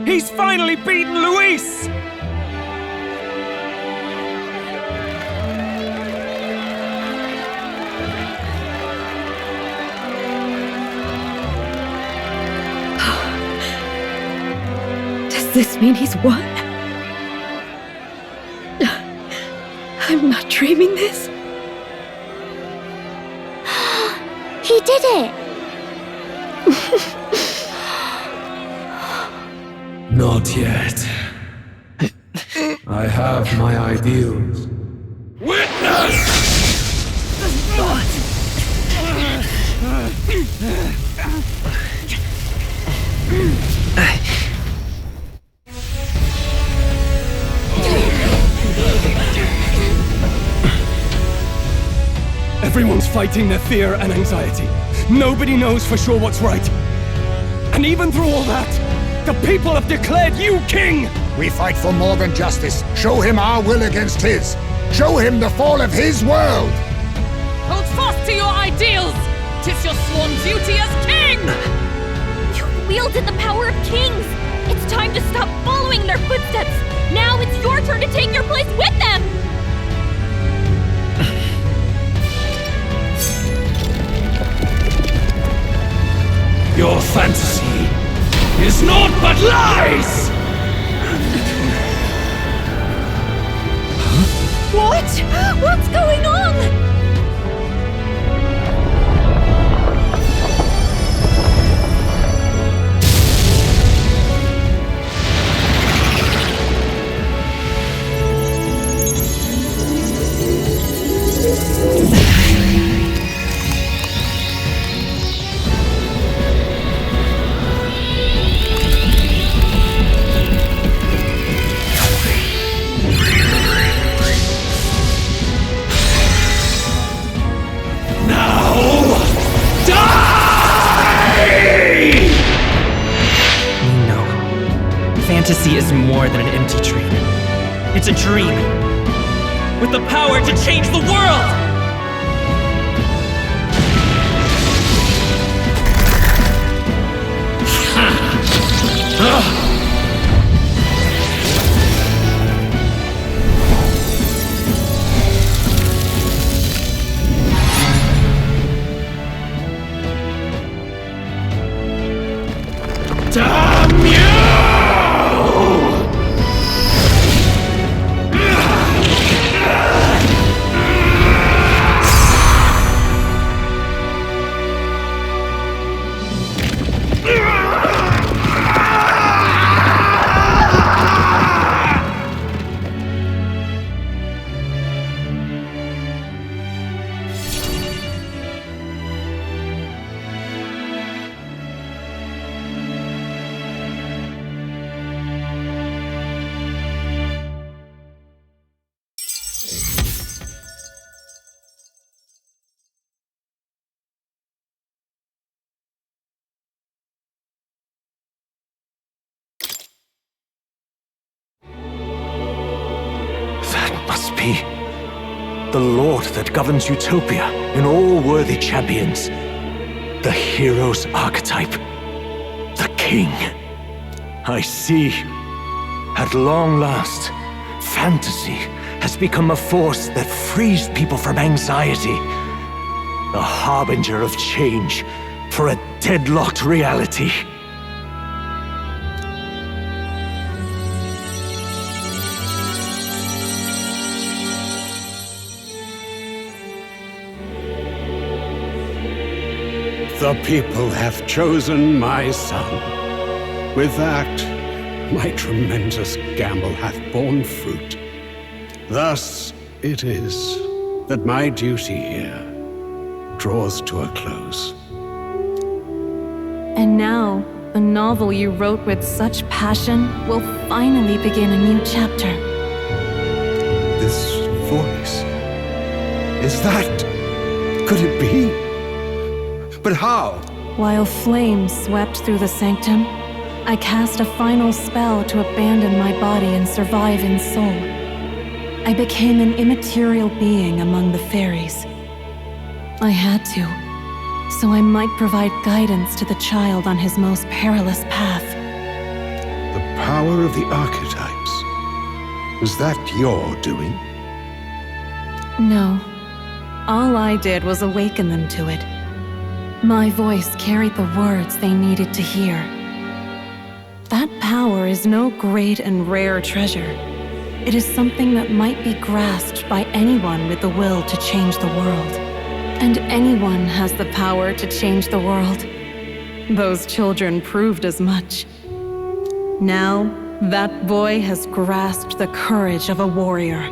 He's finally beaten Luis! Does this mean he's won? I'm not dreaming this. He did it! Not yet. I have my ideals. Witness! Everyone's fighting their fear and anxiety. Nobody knows for sure what's right. And even through all that, the people have declared you king! We fight for more than justice. Show him our will against his. Show him the fall of his world! Hold fast to your ideals! 'Tis your sworn duty as king! You've wielded the power of kings! It's time to stop following in their footsteps! Now it's your turn to take your place with them! Your fantasy is naught but lies! What? What's going on? Fantasy is more than an empty dream. It's a dream with the power to change the world! Damn you! Must be the Lord that governs Utopia in all worthy champions. The hero's archetype. The king. I see. At long last, fantasy has become a force that frees people from anxiety. A harbinger of change for a deadlocked reality. The people have chosen my son. With that, my tremendous gamble hath borne fruit. Thus it is that my duty here draws to a close. And now, the novel you wrote with such passion will finally begin a new chapter. This voice... is that... could it be? But how? While flames swept through the sanctum, I cast a final spell to abandon my body and survive in soul. I became an immaterial being among the fairies. I had to, so I might provide guidance to the child on his most perilous path. The power of the archetypes. Was that your doing? No. All I did was awaken them to it. My voice carried the words they needed to hear. That power is no great and rare treasure. It is something that might be grasped by anyone with the will to change the world. And anyone has the power to change the world. Those children proved as much. Now, that boy has grasped the courage of a warrior.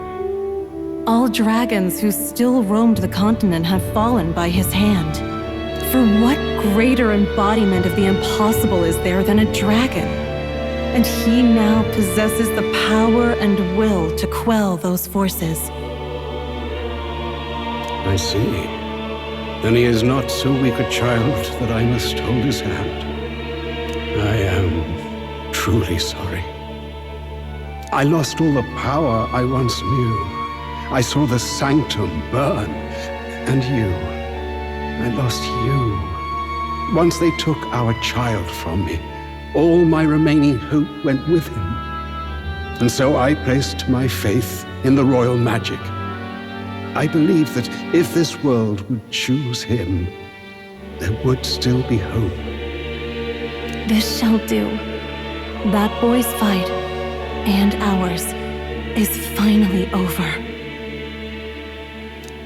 All dragons who still roamed the continent have fallen by his hand. For what greater embodiment of the impossible is there than a dragon? And he now possesses the power and will to quell those forces. I see. Then he is not so weak a child that I must hold his hand. I am truly sorry. I lost all the power I once knew. I saw the sanctum burn. And you. I lost you. Once they took our child from me. All my remaining hope went with him. And so I placed my faith in the royal magic. I believed that if this world would choose him, there would still be hope. This shall do. That boy's fight, and ours, is finally over.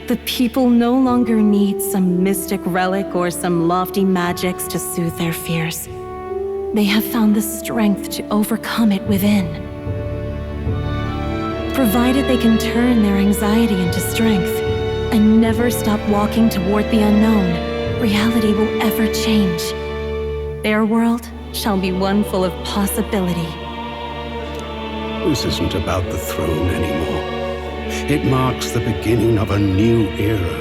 The people no longer need some mystic relic or some lofty magics to soothe their fears. They have found the strength to overcome it within. Provided they can turn their anxiety into strength and never stop walking toward the unknown, reality will ever change. Their world shall be one full of possibility. This isn't about the throne anymore. It marks the beginning of a new era,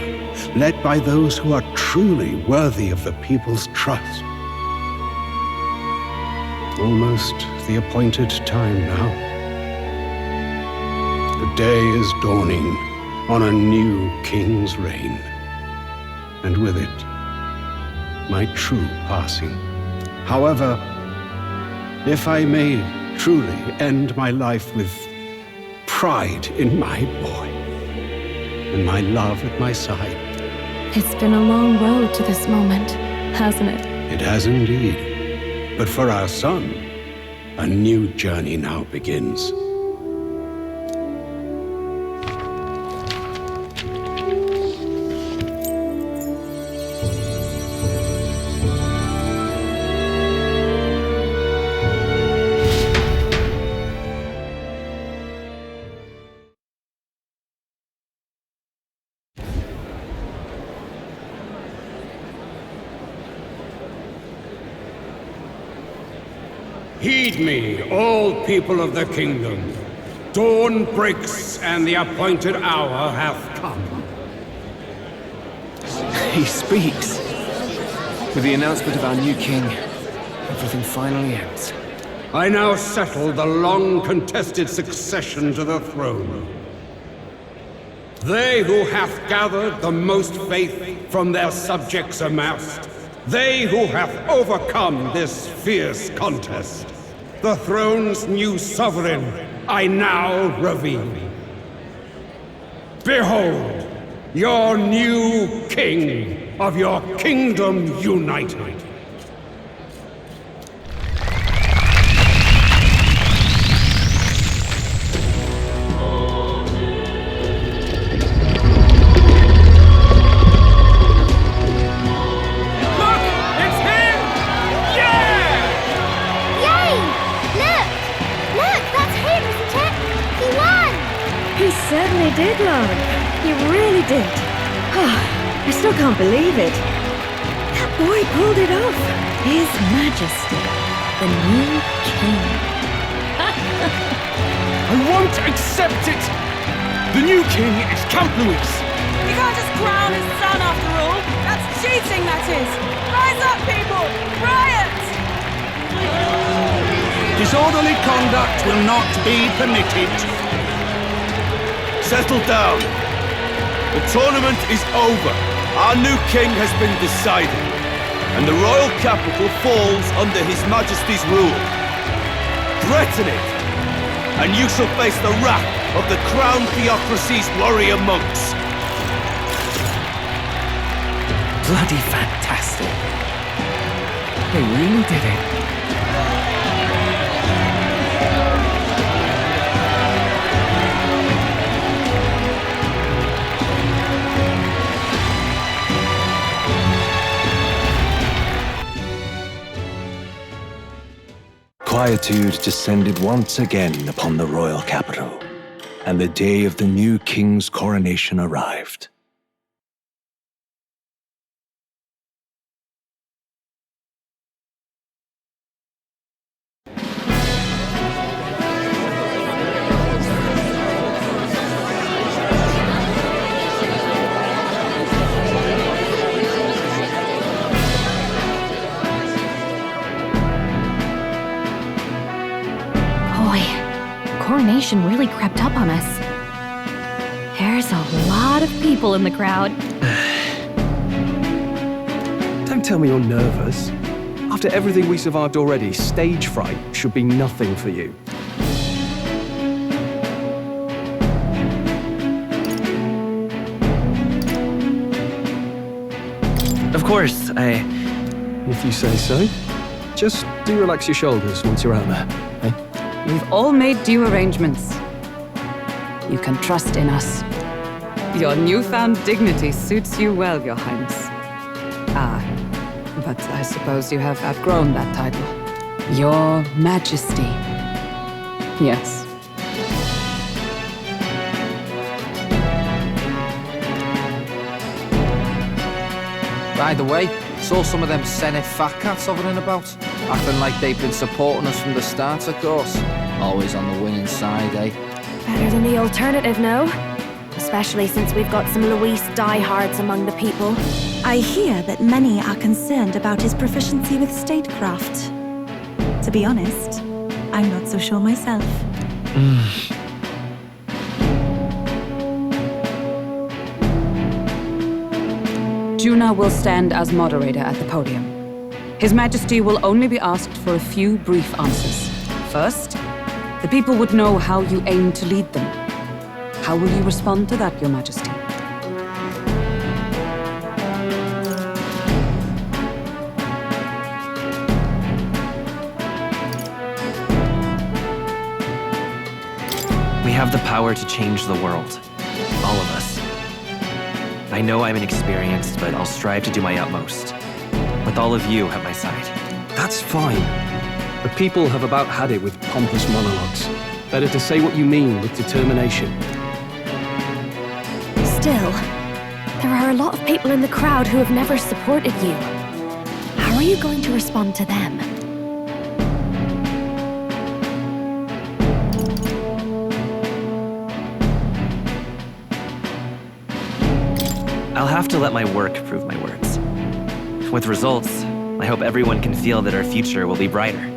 led by those who are truly worthy of the people's trust. Almost the appointed time now. The day is dawning on a new king's reign, and with it, my true passing. However, if I may truly end my life with pride in my boy, and my love at my side. It's been a long road to this moment, hasn't it? It has indeed. But for our son, a new journey now begins. Heed me, all people of the kingdom. Dawn breaks and the appointed hour hath come. He speaks. With the announcement of our new king, everything finally ends. I now settle the long-contested succession to the throne. They who hath gathered the most faith from their subjects amassed, they who have overcome this fierce contest, the throne's new sovereign, I now reveal. Behold, your new king of your kingdom united. Certainly did, Lauren. He really did. I still can't believe it. That boy pulled it off. His Majesty, the new king. I won't accept it! The new king is Camp Louis. You can't just crown his son after all. That's cheating, that is. Rise up, people! Riot! Disorderly conduct will not be permitted. Settle down. The tournament is over. Our new king has been decided, and the royal capital falls under His Majesty's rule. threaten it! And you shall face the wrath of the crown theocracy's warrior monks! Bloody fantastic. They really did it. Quietude descended once again upon the royal capital, and the day of the new king's coronation arrived. Coronation really crept up on us. There's a lot of people in the crowd. Don't tell me you're nervous. After everything we survived already, stage fright should be nothing for you. Of course, If you say so. Just do relax your shoulders once you're out there, eh? We've all made due arrangements. You can trust in us. Your newfound dignity suits you well, Your Highness. But I suppose you have outgrown that title. Your Majesty. Yes. By the way, saw some of them Senate fat cats hovering about, acting like they've been supporting us from the start, of course. Always on the winning side, eh? Better than the alternative, no? Especially since we've got some Luis diehards among the people. I hear that many are concerned about his proficiency with statecraft. To be honest, I'm not so sure myself. Juna will stand as moderator at the podium. His Majesty will only be asked for a few brief answers. First, the people would know how you aim to lead them. How will you respond to that, Your Majesty? we have the power to change the world. All of us. I know I'm inexperienced, but I'll strive to do my utmost. With all of you at my side. That's fine. The people have about had it with pompous monologues. Better to say what you mean with determination. Still, there are a lot of people in the crowd who have never supported you. How are you going to respond to them? I'll have to let my work prove my words. With results, I hope everyone can feel that our future will be brighter.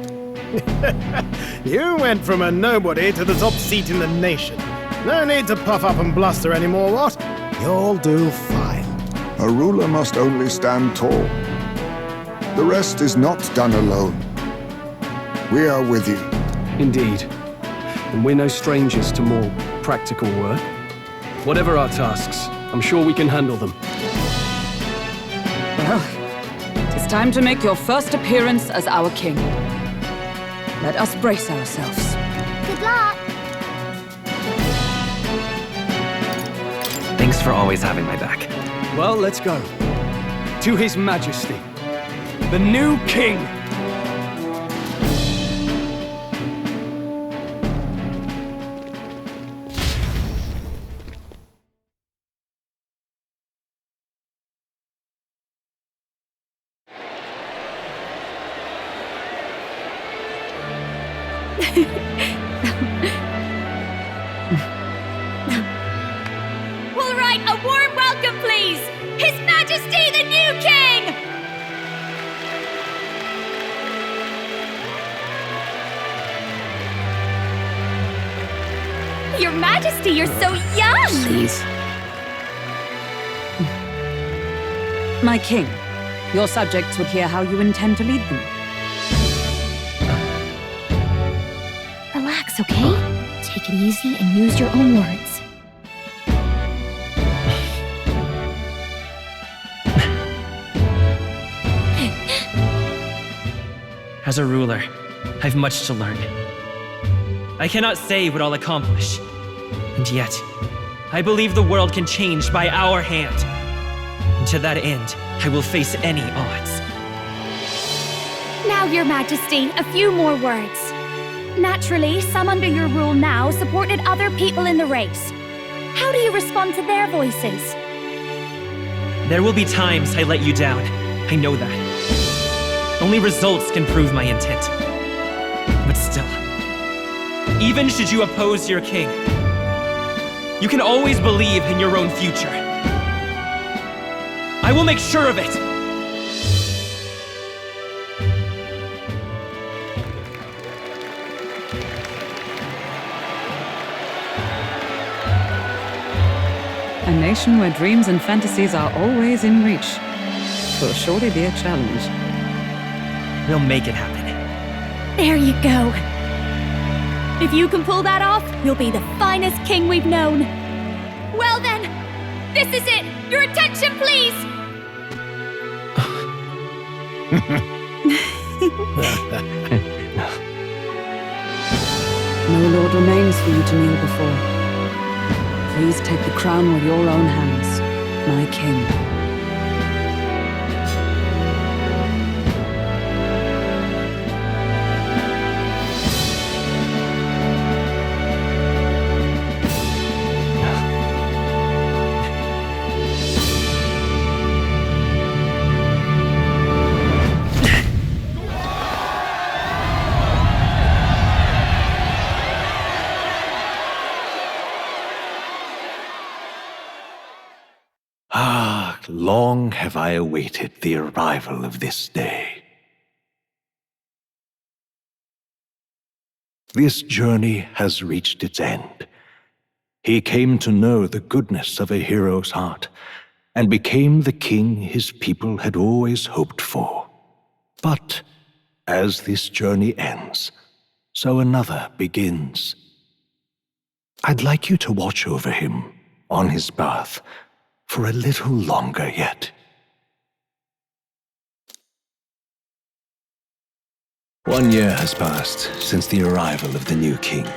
You went from a nobody to the top seat in the nation. No need to puff up and bluster anymore, what? You'll do fine. A ruler must only stand tall. The rest is not done alone. We are with you. Indeed. And we're no strangers to more practical work. Whatever our tasks, I'm sure we can handle them. Well, it's time to make your first appearance as our king. Let us brace ourselves. Good luck! Thanks for always having my back. Well, let's go. To His Majesty, the new king! We'll write a warm welcome, please! His Majesty the new king! Your Majesty, you're so young! Please. My king, your subjects would hear how you intend to lead them. Relax, okay? Take it easy and use your own words. As a ruler, I've much to learn. I cannot say what I'll accomplish. And yet, I believe the world can change by our hand. And to that end, I will face any odds. Now, Your Majesty, a few more words. Naturally, some under your rule now supported other people in the race. How do you respond to their voices? There will be times I let you down. I know that. Only results can prove my intent. But still, even should you oppose your king, you can always believe in your own future. I will make sure of it! A nation where dreams and fantasies are always in reach. Will surely be a challenge. We'll make it happen. There you go. If you can pull that off, you'll be the finest king we've known. Well then, this is it! Your attention, please! No lord remains for you to kneel before. Please take the crown with your own hands, my king. Long have I awaited the arrival of this day. This journey has reached its end. He came to know the goodness of a hero's heart, and became the king his people had always hoped for. But as this journey ends, so another begins. I'd like you to watch over him on his path for a little longer yet. One year has passed since the arrival of the new king.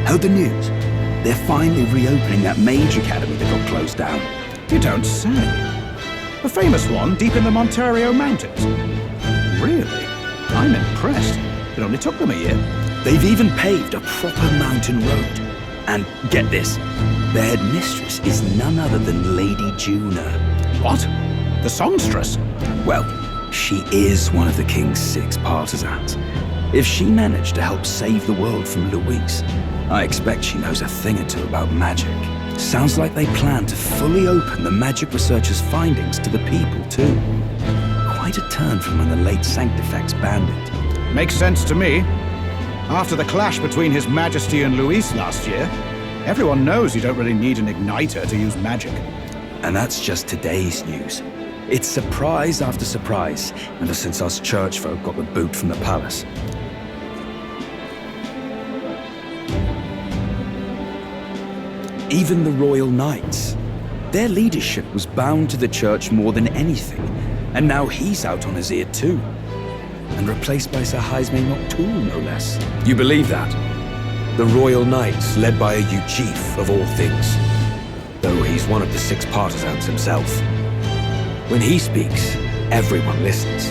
Heard the news? They're finally reopening that mage academy that got closed down. You don't say. The famous one deep in the Montario Mountains. Really? I'm impressed. It only took them a year. They've even paved a proper mountain road. And get this, their headmistress is none other than Lady Juna. What? The songstress? Well, she is one of the king's 6 partisans. If she managed to help save the world from Louise, I expect she knows a thing or two about magic. Sounds like they plan to fully open the magic researcher's findings to the people, too. Quite a turn from when the late Sanctifex banned it. Makes sense to me. After the clash between His Majesty and Louise last year, everyone knows you don't really need an igniter to use magic. And that's just today's news. It's surprise after surprise, ever since us church folk got the boot from the palace. Even the Royal Knights. Their leadership was bound to the church more than anything, and now he's out on his ear too. And replaced by Sir Haisme Noctoul, no less. You believe that? The Royal Knights, led by a Uchief of all things. Though he's one of the 6 partisans himself. When he speaks, everyone listens.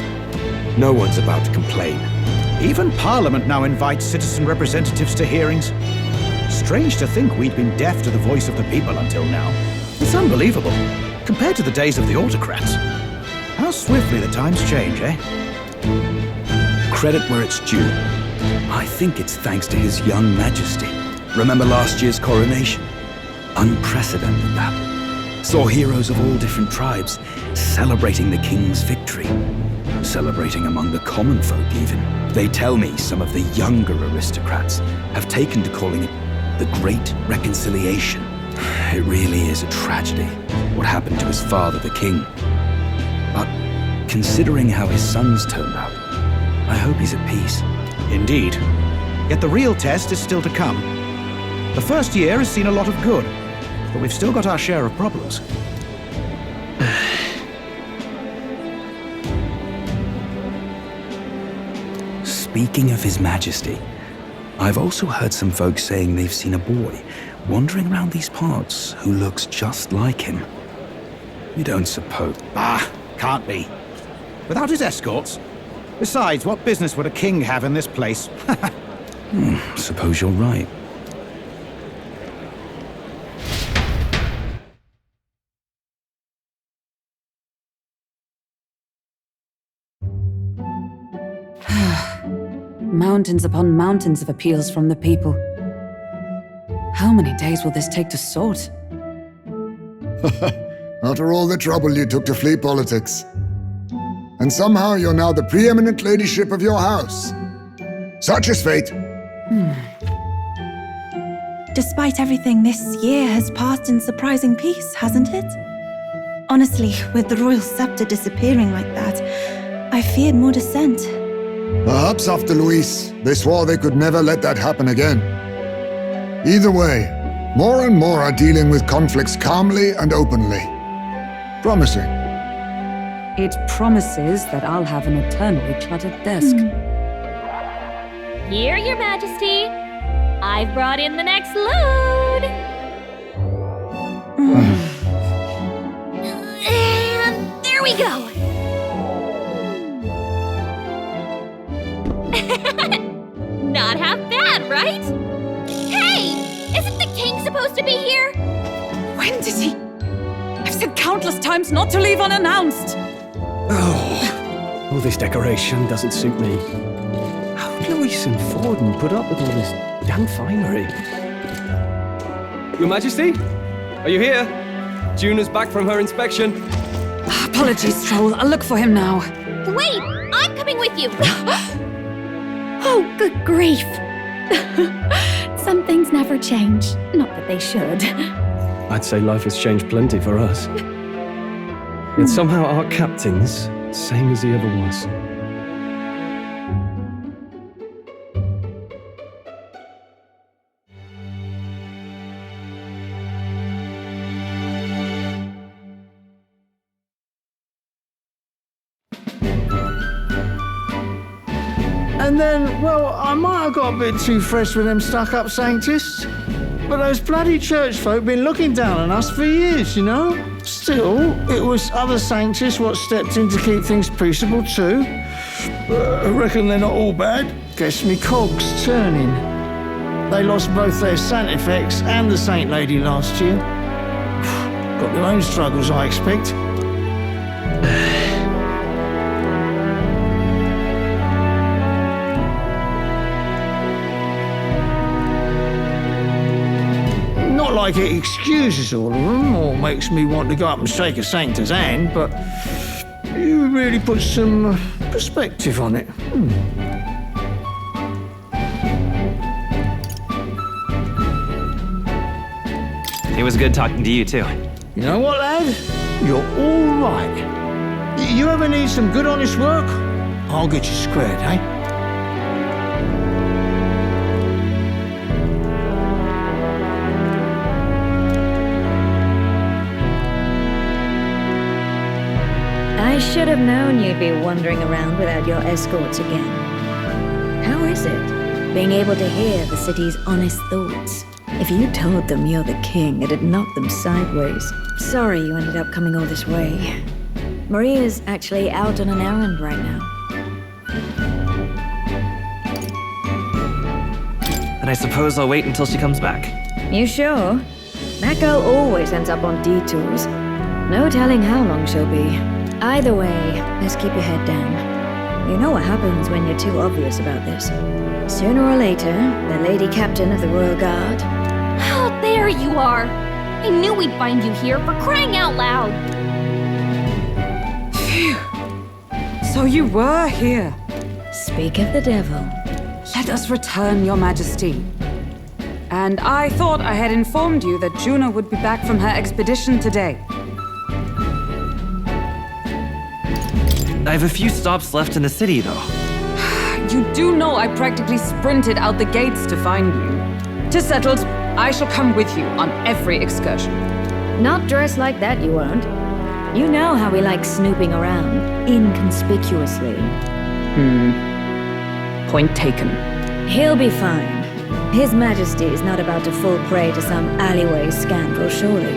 No one's about to complain. Even Parliament now invites citizen representatives to hearings. Strange to think we'd been deaf to the voice of the people until now. It's unbelievable, compared to the days of the autocrats. How swiftly the times change, eh? Credit where it's due. I think it's thanks to His young Majesty. Remember last year's coronation? Unprecedented, that. Saw heroes of all different tribes celebrating the king's victory. Celebrating among the common folk, even. They tell me some of the younger aristocrats have taken to calling it the Great Reconciliation. It really is a tragedy, what happened to his father, the king. But considering how his sons turned out, I hope he's at peace. Indeed. Yet the real test is still to come. The first year has seen a lot of good, but we've still got our share of problems. Speaking of His Majesty, I've also heard some folks saying they've seen a boy wandering around these parts who looks just like him. You don't suppose... Can't be. Without his escorts? Besides, what business would a king have in this place? Suppose you're right. Mountains upon mountains of appeals from the people. How many days will this take to sort? After all the trouble you took to flee politics. And somehow you're now the preeminent ladyship of your house. Such is fate. Despite everything, this year has passed in surprising peace, hasn't it? Honestly, with the royal scepter disappearing like that, I feared more dissent. Perhaps after Luis, they swore they could never let that happen again. Either way, more and more are dealing with conflicts calmly and openly. Promising. It promises that I'll have an eternally cluttered desk. Here, Your Majesty. I've brought in the next load. And there we go. Not half bad, right? Hey! Isn't the king supposed to be here? When did he? I've said countless times not to leave unannounced. Oh, all this decoration doesn't suit me. How would Luis and Forden put up with all this damn finery? Your Majesty? Are you here? Juna's back from her inspection. Apologies, Troll. I'll look for him now. Wait! I'm coming with you! Oh, good grief. Some things never change. Not that they should. I'd say life has changed plenty for us. Yet somehow our captain's same as he ever was. And then, well, I might have got a bit too fresh with them stuck-up Sanctists. But those bloody church folk been looking down on us for years, you know? Still, it was other Sanctists what stepped in to keep things peaceable too. I reckon they're not all bad. Guess me cogs turning. They lost both their Santifex and the Saint Lady last year. Got their own struggles, I expect. Not like it excuses all of them or makes me want to go up and shake a Sanctor's hand, but you really put some perspective on it. It was good talking to you, too. You know what, lad? You're all right. You ever need some good, honest work? I'll get you squared, eh? I should have known you'd be wandering around without your escorts again. How is it, being able to hear the city's honest thoughts? If you told them you're the king, it'd knock them sideways. Sorry you ended up coming all this way. Maria's actually out on an errand right now. And I suppose I'll wait until she comes back. You sure? That girl always ends up on detours. No telling how long she'll be. Either way, let's keep your head down. You know what happens when you're too obvious about this. Sooner or later, the Lady Captain of the Royal Guard... Oh, there you are! I knew we'd find you here, for crying out loud! Phew. So you were here. Speak of the devil. Let us return, Your Majesty. And I thought I had informed you that Juno would be back from her expedition today. I have a few stops left in the city, though. You do know I practically sprinted out the gates to find you. 'Tis settled. I shall come with you on every excursion. Not dressed like that, you won't. You know how we like snooping around, inconspicuously. Point taken. He'll be fine. His Majesty is not about to fall prey to some alleyway scandal, surely.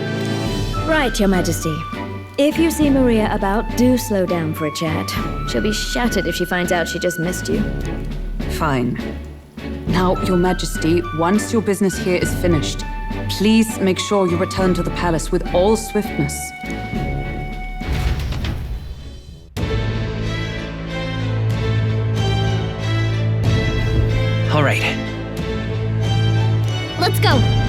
Right, Your Majesty. If you see Maria about, do slow down for a chat. She'll be shattered if she finds out she just missed you. Fine. Now, Your Majesty, once your business here is finished, please make sure you return to the palace with all swiftness. All right. Let's go!